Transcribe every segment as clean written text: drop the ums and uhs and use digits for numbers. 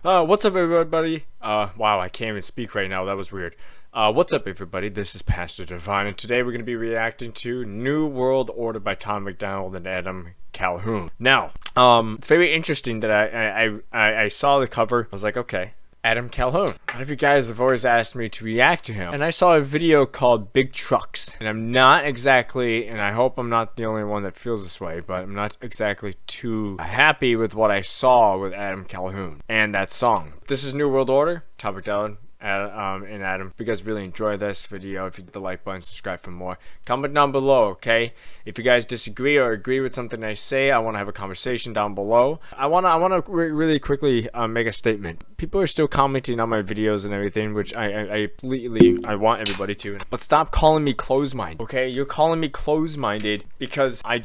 What's up, everybody? Wow, I can't even speak right now. That was weird. What's up, everybody? This is Pastor Divine, and today we're going to be reacting to New World Order by Tom MacDonald and Adam Calhoun. Now, it's very interesting that I saw the cover. I was like, okay, Adam Calhoun. A lot of you guys have always asked me to react to him, and I saw a video called Big Trucks, and I'm not exactly, and I hope I'm not the only one that feels this way, but I'm not exactly too happy with what I saw with Adam Calhoun and that song. This is New World Order, Tom MacDonald and Adam. If you guys really enjoy this video, if you hit the like button, subscribe for more, comment down below, okay? If you guys disagree or agree with something I say, I want to have a conversation down below. I want to really quickly make a statement. People are still commenting on my videos and everything, which I completely want everybody to, but stop calling me closed-minded, okay? You're calling me closed-minded because I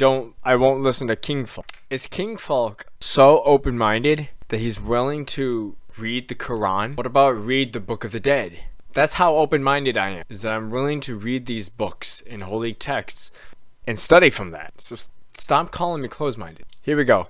won't listen to King Folk. Is King Folk so open-minded that he's willing to read the Quran? What about read the Book of the Dead? That's how open-minded I am, is that I'm willing to read these books in holy texts and study from that. So stop calling me closed-minded. Here we go.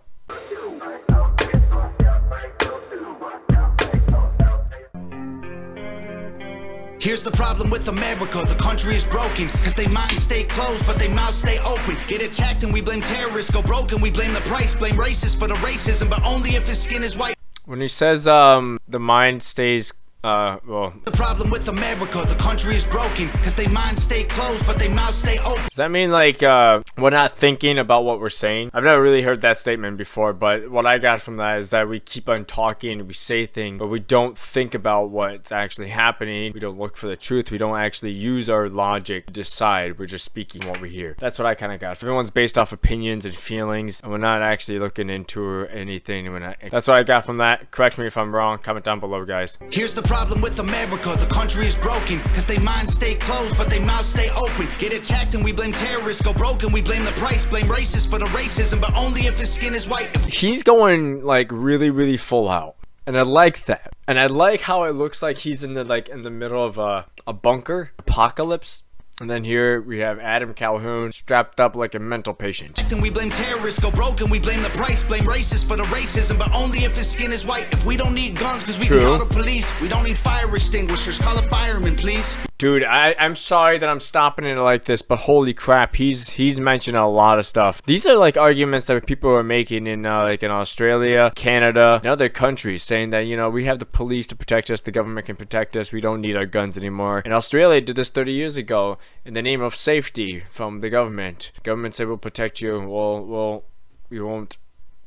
Here's the problem with America, the country is broken. Cause they minds stay closed, but they mouths stay open. Get attacked and we blame terrorists, go broken, we blame the price. Blame racists for the racism, but only if his skin is white. When he says the mind stays the problem with America, the country is broken. Cause they minds stay closed, but they mouths stay open. Does that mean like we're not thinking about what we're saying? I've never really heard that statement before, but what I got from that is that we keep on talking, we say things, but we don't think about what's actually happening. We don't look for the truth. We don't actually use our logic to decide. We're just speaking what we hear. That's what I kind of got. Everyone's based off opinions and feelings, and we're not actually looking into anything. That's what I got from that. Correct me if I'm wrong. Comment down below, guys. Here's the problem with America, the country is broken. Cause they minds stay closed, but they mouths stay open. Get attacked and we blame terrorists, go broken, we blame the price. Blame racists for the racism, but only if his skin is white. He's going like really full out, and I like that. And I like how it looks like he's in the middle of a bunker apocalypse. And then here we have Adam Calhoun strapped up like a mental patient. And we blame terrorists, go broken, we blame the price. Blame racists for the racism, but only if his skin is white. If we don't need guns, cause we can call the police. We don't need fire extinguishers, call a fireman, please. Dude, I'm sorry that I'm stopping it like this, but holy crap, he's mentioned a lot of stuff. These are like arguments that people are making in like in Australia, Canada, and other countries, saying that, you know, we have the police to protect us, the government can protect us, we don't need our guns anymore. And Australia did this 30 years ago in the name of safety from the government. The government said we'll protect you. Well, we won't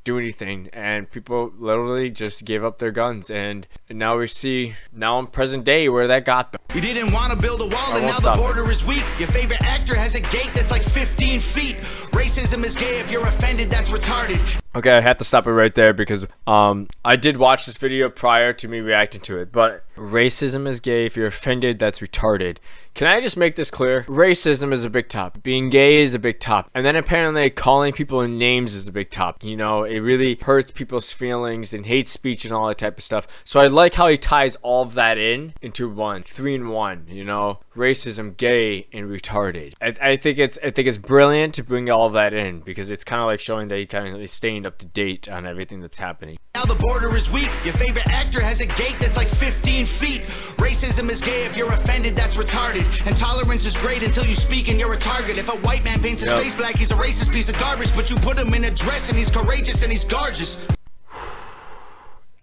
do anything, and people literally just gave up their guns, and now we see in present day where that got them. You didn't want to build a wall, and now the border is weak. Your favorite actor has a gate that's like 15 feet. Racism is gay. If you're offended, that's retarded. Okay, I had to stop it right there because I did watch this video prior to me reacting to it, but racism is gay. If you're offended, that's retarded. Can I just make this clear? Racism is a big topic. Being gay is a big topic. And then apparently calling people names is a big topic. You know, it really hurts people's feelings and hate speech and all that type of stuff. So I like how he ties all of that into one, 3 in 1, you know, racism, gay, and retarded. I think it's brilliant to bring all of that in because it's kind of like showing that he kind of is staying up to date on everything that's happening. Now the border is weak. Your favorite actor has a gate that's like 15 feet. Racism is gay. If you're offended, that's retarded. And tolerance is great until you speak and you're a target. If a white man paints his face black, he's a racist piece of garbage. But you put him in a dress and he's courageous and he's gorgeous.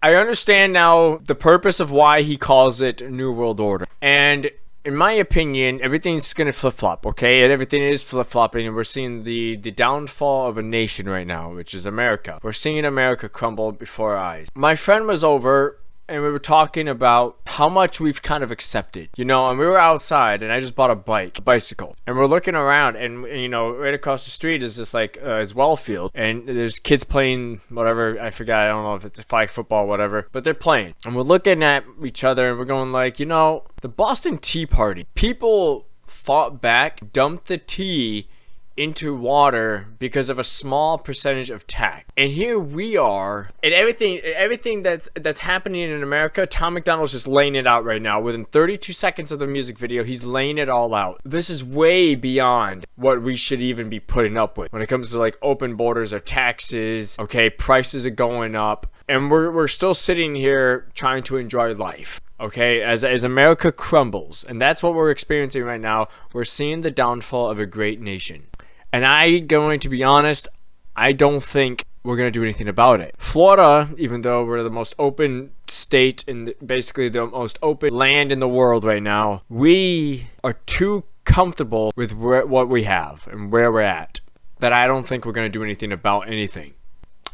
I understand now the purpose of why he calls it New World Order. And in my opinion, everything's gonna flip-flop, okay? And everything is flip-flopping, and we're seeing the downfall of a nation right now, which is America. We're seeing America crumble before our eyes. My friend was over, and we were talking about how much we've kind of accepted, you know, and we were outside, and I just bought a bicycle, and we're looking around, and you know, right across the street is this like is Wellfield, and there's kids playing whatever, I forgot, I don't know if it's flag football or whatever, but they're playing, and we're looking at each other, and we're going like, you know, the Boston Tea Party, people fought back, dumped the tea into water because of a small percentage of tax. And here we are, and everything that's happening in America, Tom MacDonald's just laying it out right now. Within 32 seconds of the music video, he's laying it all out. This is way beyond what we should even be putting up with when it comes to like open borders or taxes. Okay, prices are going up. And we're still sitting here trying to enjoy life. Okay, as America crumbles, and that's what we're experiencing right now. We're seeing the downfall of a great nation. And I'm going to be honest, I don't think we're going to do anything about it. Florida, even though we're the most open state and basically the most open land in the world right now, we are too comfortable with what we have and where we're at, that I don't think we're going to do anything about anything.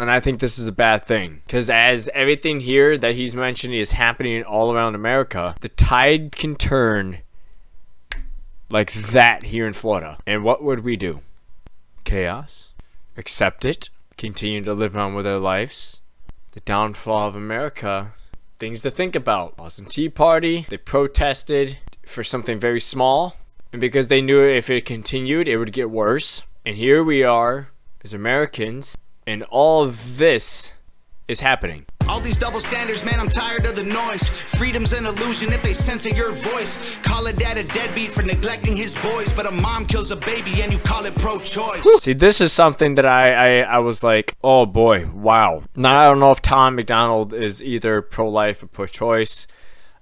And I think this is a bad thing, because as everything here that he's mentioning is happening all around America, the tide can turn like that here in Florida. And what would we do? Chaos? Accept it? Continue to live on with our lives? The downfall of America? Things to think about. Boston Tea Party, they protested for something very small, and because they knew if it continued, it would get worse. And here we are as Americans, and all of this is happening. All these double standards, man, I'm tired of the noise. Freedom's an illusion if they censor your voice. Call a dad a deadbeat for neglecting his boys, but a mom kills a baby and you call it pro-choice. See, this is something that I was like, oh boy, wow. Now, I don't know if Tom MacDonald is either pro-life or pro-choice,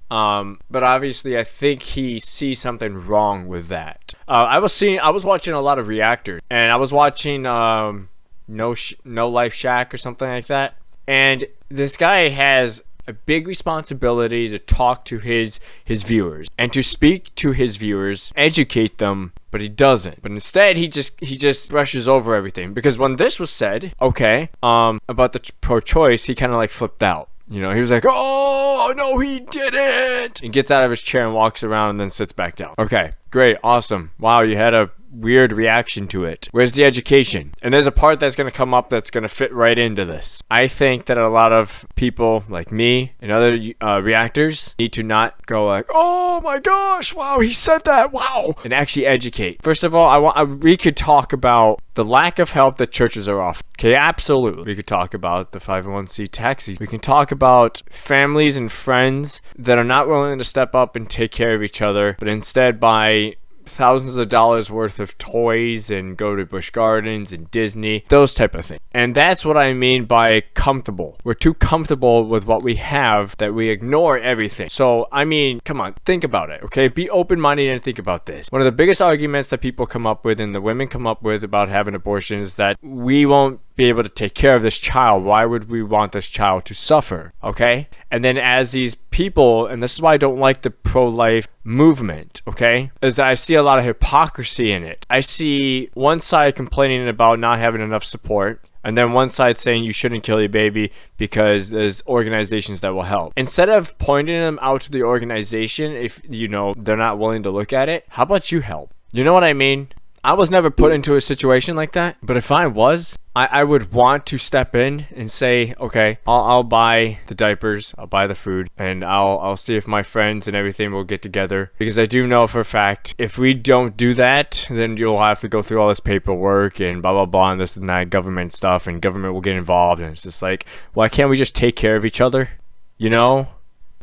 but obviously I think he sees something wrong with that. I was watching a lot of reactors, and I was watching No Life Shack or something like that. And this guy has a big responsibility to talk to his viewers and to speak to his viewers, educate them, but he doesn't. But instead, he just brushes over everything. Because when this was said, okay, about the pro-choice, he kind of like flipped out. You know, he was like, oh, no, he didn't. And gets out of his chair and walks around and then sits back down. Okay, great, awesome. Wow, you had a weird reaction to it. Where's the education? And there's a part that's going to come up that's going to fit right into this. I think that a lot of people like me and other reactors need to not go like, oh my gosh, wow, he said that, wow, and actually educate. First of all, we could talk about the lack of help that churches are offering. Okay, absolutely. We could talk about the 501c taxis. We can talk about families and friends that are not willing to step up and take care of each other, but instead buy thousands of dollars worth of toys and go to Busch Gardens and Disney, those type of things. And that's what I mean by comfortable. We're too comfortable with what we have that we ignore everything. So, I mean, come on, think about it, okay? Be open-minded and think about this. One of the biggest arguments that people come up with and the women come up with about having abortion is that we won't be able to take care of this child. Why would we want this child to suffer? Okay? And then as these people, and this is why I don't like the pro-life movement, okay, is that I see a lot of hypocrisy in it. I see one side complaining about not having enough support, and then one side saying you shouldn't kill your baby because there's organizations that will help. Instead of pointing them out to the organization, if you know they're not willing to look at it, how about you help? You know what I mean? I was never put into a situation like that, but if I was, I would want to step in and say, okay, I'll buy the diapers, I'll buy the food, and I'll see if my friends and everything will get together. Because I do know for a fact, if we don't do that, then you'll have to go through all this paperwork and blah, blah, blah, and this and that government stuff, and government will get involved, and it's just like, why can't we just take care of each other? You know?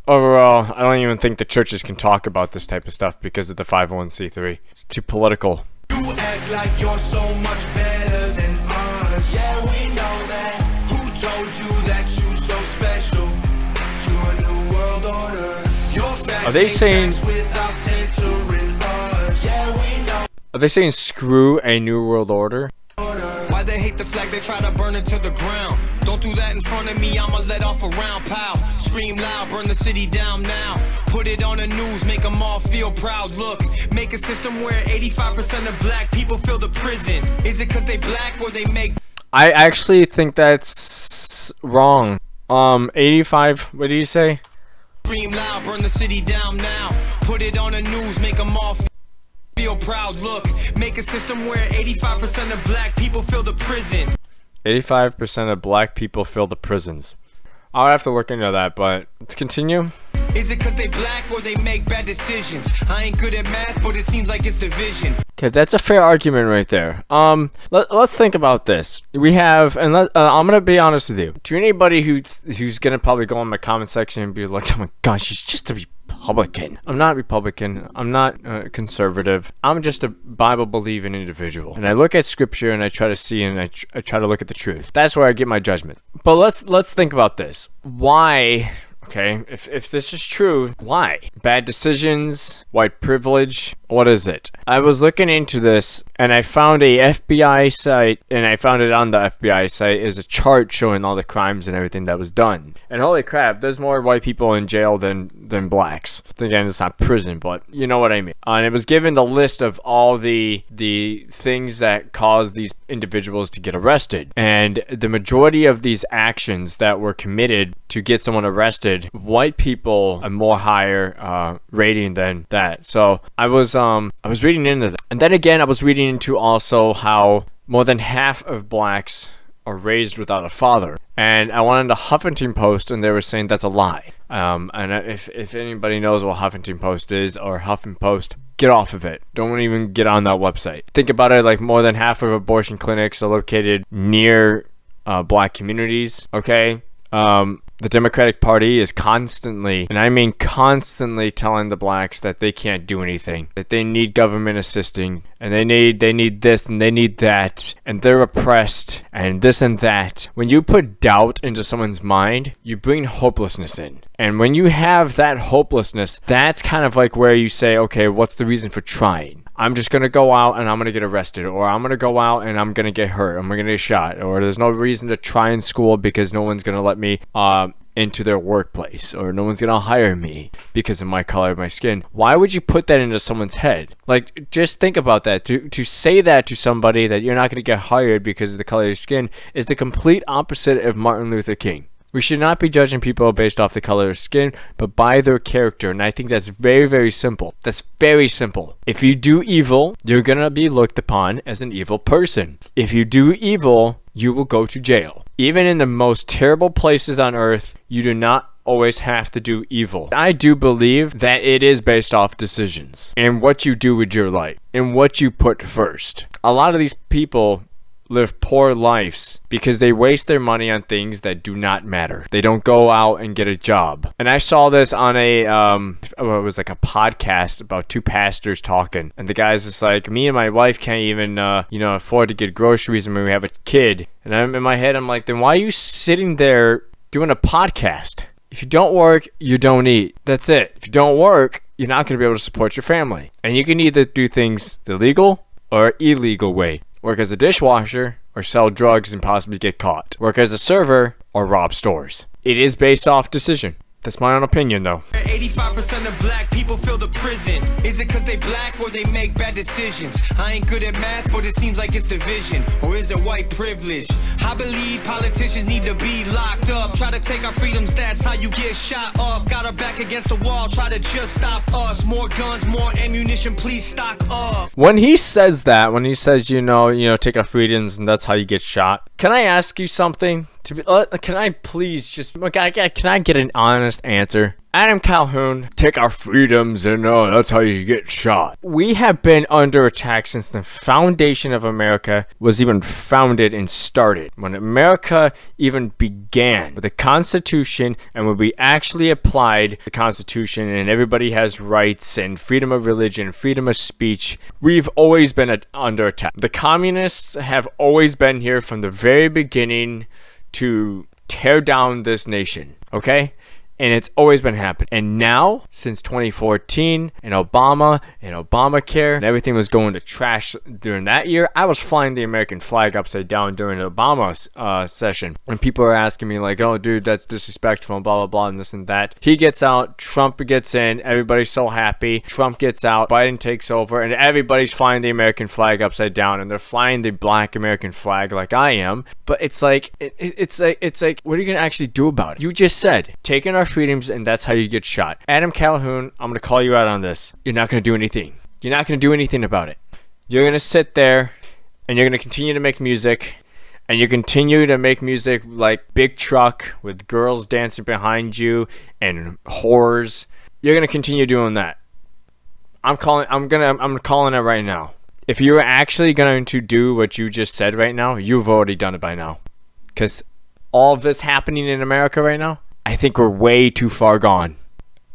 Overall, I don't even think the churches can talk about this type of stuff because of the 501c3. It's too political. You act like you're so much better than us. Yeah, we know that. Who told you that you so special? You're a new world order. Your facts are they saying without censoring us. Yeah, we know. Are they saying screw a new world order? Why they hate the flag, they try to burn it to the ground. Don't do that in front of me, I'ma let off a round, pow. Scream loud, burn the city down now. Put it on the news, make them all feel proud. Look, make a system where 85% of black people fill the prison. Is it cause they black or they make... I actually think that's wrong. 85, what did you say? Scream loud, burn the city down now. Put it on the news, make them all feel proud. Look, make a system where 85% of black people fill the prison. 85% of black people fill the prisons. I'll have to look into that, but let's continue. Is it cause they black or they make bad decisions? I ain't good at math, but it seems like it's division. Okay, that's a fair argument right there. Let's think about this. We have, and I'm gonna be honest with you. To anybody who's gonna probably go in my comment section and be like, "Oh my gosh, she's just a Republican. I'm not Republican. I'm not conservative. I'm just a Bible-believing individual. And I look at scripture and I try to see and I try to look at the truth. That's where I get my judgment. But let's think about this. Why... Okay, if this is true, why? Bad decisions, white privilege, what is it? I was looking into this and I found a FBI site, and I found it on the FBI site, is a chart showing all the crimes and everything that was done. And holy crap, there's more white people in jail than blacks. Again, it's not prison, but you know what I mean. And it was given the list of all the things that caused these individuals to get arrested. And the majority of these actions that were committed to get someone arrested, white people a more higher rating than that. So I was reading into that, and then again I was reading into also how more than half of blacks are raised without a father. And I went on the Huffington Post and they were saying that's a lie. And if anybody knows what Huffington Post is or Huffington Post, get off of it. Don't even get on that website. Think about it, like more than half of abortion clinics are located near black communities. Okay. The Democratic Party is constantly, and I mean constantly, telling the blacks that they can't do anything, that they need government assisting, and they need this and they need that, and they're oppressed, and this and that. When you put doubt into someone's mind, you bring hopelessness in. And when you have that hopelessness, that's kind of like where you say, okay, what's the reason for trying? I'm just going to go out and I'm going to get arrested, or I'm going to go out and I'm going to get hurt, I'm going to get shot, or there's no reason to try in school because no one's going to let me into their workplace, or no one's going to hire me because of my color of my skin. Why would you put that into someone's head? Like, just think about that. To say that to somebody, that you're not going to get hired because of the color of your skin, is the complete opposite of Martin Luther King. We should not be judging people based off the color of skin, but by their character. And I think that's very, very simple. That's very simple. If you do evil, you're going to be looked upon as an evil person. If you do evil, you will go to jail. Even in the most terrible places on earth, you do not always have to do evil. I do believe that it is based off decisions and what you do with your life and what you put first. A lot of these people live poor lives because they waste their money on things that do not matter. They don't go out and get a job. And I saw this on a it was like a podcast about two pastors talking, and the guy's just like, me and my wife can't even afford to get groceries when we have a kid. And I'm in my head, I'm like, then why are you sitting there doing a podcast? If you don't work, you don't eat. That's it. If you don't work, you're not going to be able to support your family. And you can either do things the legal or illegal way. Work as a dishwasher, or sell drugs and possibly get caught. Work as a server, or rob stores. It is based off decision. That's my own opinion, though. 85% of black people fill the prison. Is it because they black or they make bad decisions? I ain't good at math, but it seems like it's division. Or is it white privilege? I believe politicians need to be locked up. Try to take our freedoms, that's how you get shot up. Got our back against the wall, try to just stop us. More guns, more ammunition, please stock up. When he says that, when he says, take our freedoms and that's how you get shot, can I ask you something? Can I please can I get an honest answer? Adam Calhoun, take our freedoms and that's how you get shot. We have been under attack since the foundation of America was even founded and started. When America even began with the Constitution, and when we actually applied the Constitution and everybody has rights and freedom of religion, freedom of speech, we've always been under attack. The communists have always been here from the very beginning to tear down this nation, okay? And it's always been happening. And now, since 2014, and Obama, and Obamacare, and everything was going to trash during that year, I was flying the American flag upside down during the Obama session. And people are asking me like, oh, dude, that's disrespectful, and blah, blah, blah, and this and that. He gets out, Trump gets in, everybody's so happy. Trump gets out, Biden takes over, and everybody's flying the American flag upside down, and they're flying the black American flag like I am. But it's like, it's like, what are you going to actually do about it? You just said, taking our freedoms, and that's how you get shot. Adam Calhoun, I'm going to call you out on this. You're not going to do anything. You're not going to do anything about it. You're going to sit there and you're going to continue to make music, and you continue to make music like Big Truck with girls dancing behind you and whores. You're going to continue doing that. I'm calling it right now. If you're actually going to do what you just said right now, you've already done it by now. Because all of this happening in America right now, I think we're way too far gone.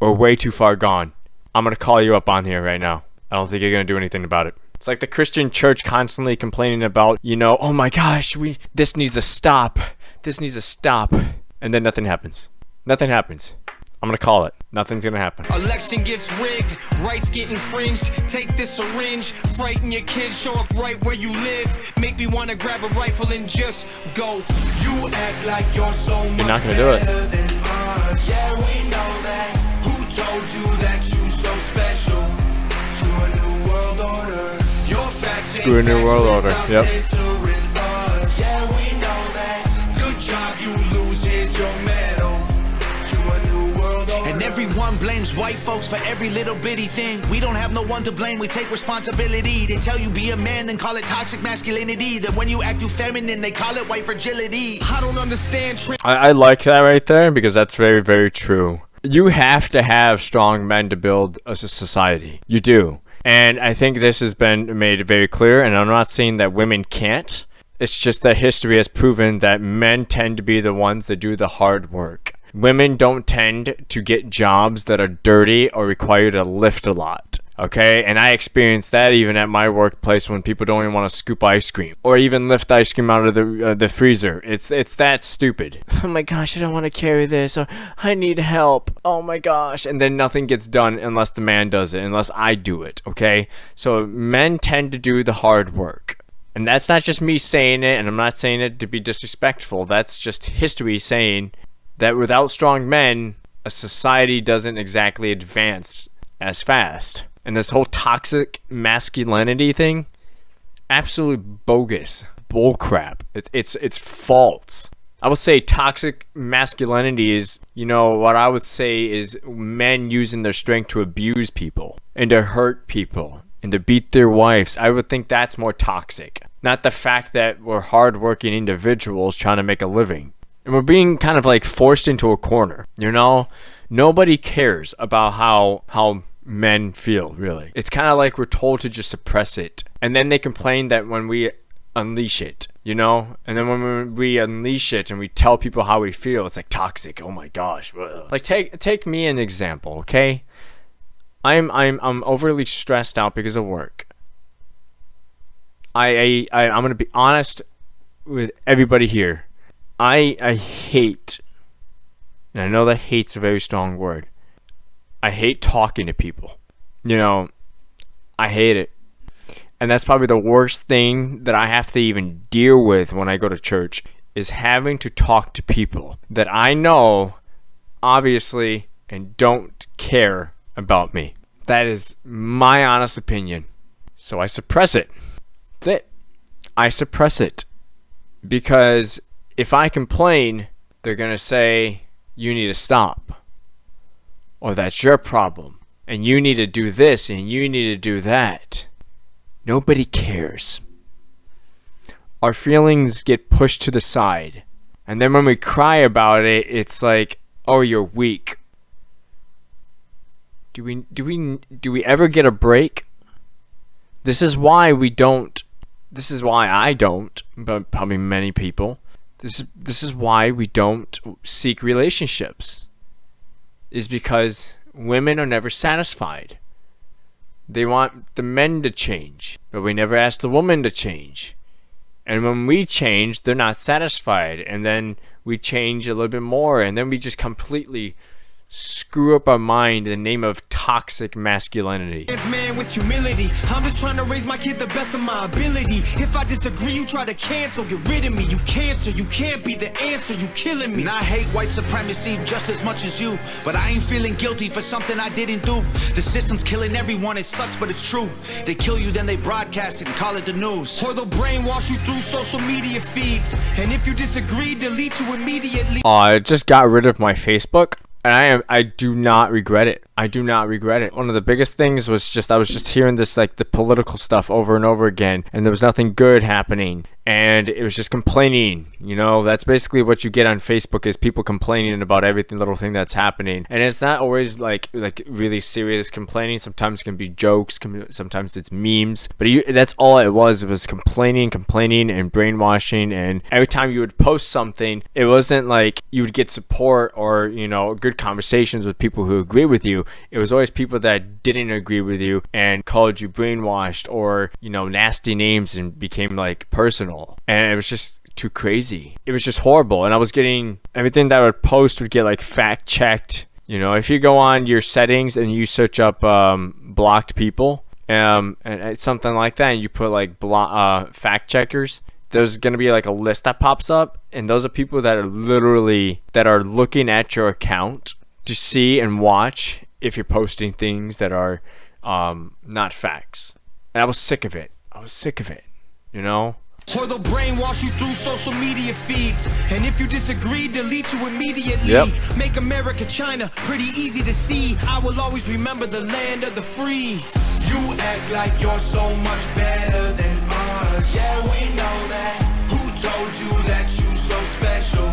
or way too far gone. I'm gonna call you up on here right now. I don't think you're gonna do anything about it. It's like the Christian church constantly complaining about, oh my gosh, this needs to stop. This needs to stop. And then nothing happens. Nothing happens. I'm gonna call it. Nothing's gonna happen. Election gets rigged, rights get infringed. Take this syringe, frighten your kids, show up right where you live. Make me wanna grab a rifle and just go. You act like you're so much You're not gonna do it. better than us. Yeah, we know that. Who told you that you so special? Screw a new world order. Your facts Screw a new world order. Yep. Yeah, we know that. Good job, you lose. Here's your medal. Screw a new world order. And everyone blames white folks for every little bitty thing. We don't have no one to blame. We take responsibility. They tell you be a man, then call it toxic masculinity. Then when you act too feminine, they call it white fragility. I don't understand. I like that right there because that's very, very true. You have to have strong men to build a society. You do. And I think this has been made very clear, and I'm not saying that women can't. It's just that history has proven that men tend to be the ones that do the hard work. Women don't tend to get jobs that are dirty or require you to lift a lot. Okay, and I experienced that even at my workplace when people don't even want to scoop ice cream or even lift ice cream out of the freezer. It's that stupid. Oh my gosh, I don't want to carry this. Or, I need help. Oh my gosh, and then nothing gets done unless the man does it, unless I do it. Okay, so men tend to do the hard work, and that's not just me saying it, and I'm not saying it to be disrespectful. That's just history saying that without strong men, a society doesn't exactly advance as fast. And this whole toxic masculinity thing, absolute bogus bullcrap. It's false. I would say toxic masculinity is, what I would say is men using their strength to abuse people and to hurt people and to beat their wives. I would think that's more toxic. Not the fact that we're hardworking individuals trying to make a living. And we're being kind of like forced into a corner, Nobody cares about how men feel, really. It's kind of like we're told to just suppress it. And then they complain that when we unleash it, And then when we unleash it and we tell people how we feel, it's like toxic. Oh my gosh. Like take me an example, okay? I'm overly stressed out because of work. I'm gonna be honest with everybody here. I hate, and I know that hate's a very strong word. I hate talking to people. I hate it. And that's probably the worst thing that I have to even deal with when I go to church, is having to talk to people that I know, obviously, and don't care about me. That is my honest opinion. So I suppress it. That's it. I suppress it. Because if I complain, they're going to say, you need to stop. Or that's your problem. And you need to do this and you need to do that. Nobody cares. Our feelings get pushed to the side. And then when we cry about it, it's like, oh, you're weak. Do we ever get a break? This is why I don't, but probably many people. This is why we don't seek relationships. Is because women are never satisfied. They want the men to change, but we never ask the woman to change. And when we change, they're not satisfied. And then we change a little bit more, and then we just completely screw up our mind in the name of toxic masculinity. It's man with humility. I'm just trying to raise my kid the best of my ability. If I disagree, you try to cancel, get rid of me. You cancer, you can't be the answer, you killing me. And I hate white supremacy just as much as you, but I ain't feeling guilty for something I didn't do. The system's killing everyone, it sucks, but it's true. They kill you, then they broadcast it and call it the news. Or they'll brainwash you through social media feeds. And if you disagree, delete you immediately. I just got rid of my Facebook. And I do not regret it. I do not regret it. One of the biggest things was I was just hearing this, like, the political stuff over and over again, and there was nothing good happening. and it was just complaining. You know, that's basically what you get on Facebook, is people complaining about everything, little thing that's happening. And it's not always like really serious complaining. Sometimes it can be jokes, sometimes it's memes, but that's all it was. It was complaining and brainwashing. And every time you would post something, it wasn't like you would get support or, you know, good conversations with people who agree with you. It was always people that didn't agree with you and called you brainwashed, or, you know, nasty names, and became like personal. And it was just too crazy. It was just horrible. And I was getting, everything that I would post would get like fact checked. You know, if you go on your settings and you search up blocked people, and it's something like that, and you put like fact checkers, there's gonna be like a list that pops up, and those are people that are looking at your account to see and watch if you're posting things that are not facts. And I was sick of it. You know. Or they'll brainwash you through social media feeds, and if you disagree, delete you immediately. Yep. Make America China pretty easy to see. I will always remember the land of the free. You act like you're so much better than us. Yeah, we know that. Who told you that you so special?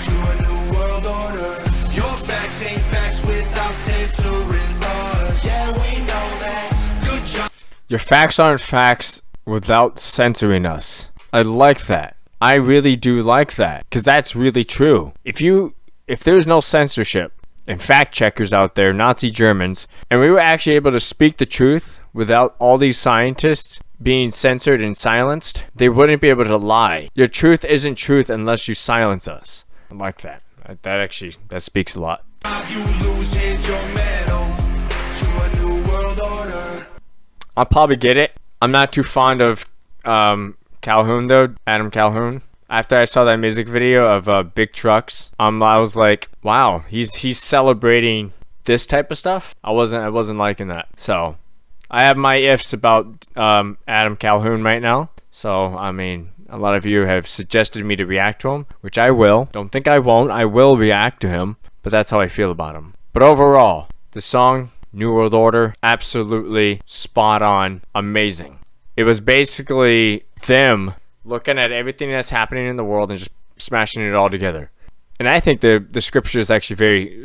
To a new world order. Your facts ain't facts without censoring us. Yeah, we know that. Good job. Your facts aren't facts without censoring us. I like that. I really do like that, because that's really true. If there's no censorship and fact checkers out there, Nazi Germans, and we were actually able to speak the truth without all these scientists being censored and silenced, they wouldn't be able to lie. Your truth isn't truth unless you silence us. I like that. That speaks a lot. You lose, here's your medal. To a new world order. I'll probably get it. I'm not too fond of Calhoun though, Adam Calhoun. After I saw that music video of big trucks, I was like, wow, he's celebrating this type of stuff. I wasn't liking that. So I have my ifs about Adam Calhoun right now. So I mean, a lot of you have suggested me to react to him, which I will. Don't think I won't. I will react to him, but that's how I feel about him. But overall, the song New World Order, absolutely spot on, amazing. It was basically them looking at everything that's happening in the world and just smashing it all together. And I think the scripture is actually very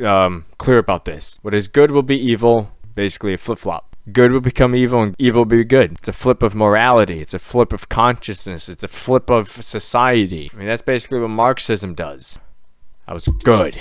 clear about this. What is good will be evil, basically a flip-flop. Good will become evil and evil will be good. It's a flip of morality. It's a flip of consciousness. It's a flip of society. I mean, that's basically what Marxism does. That was good.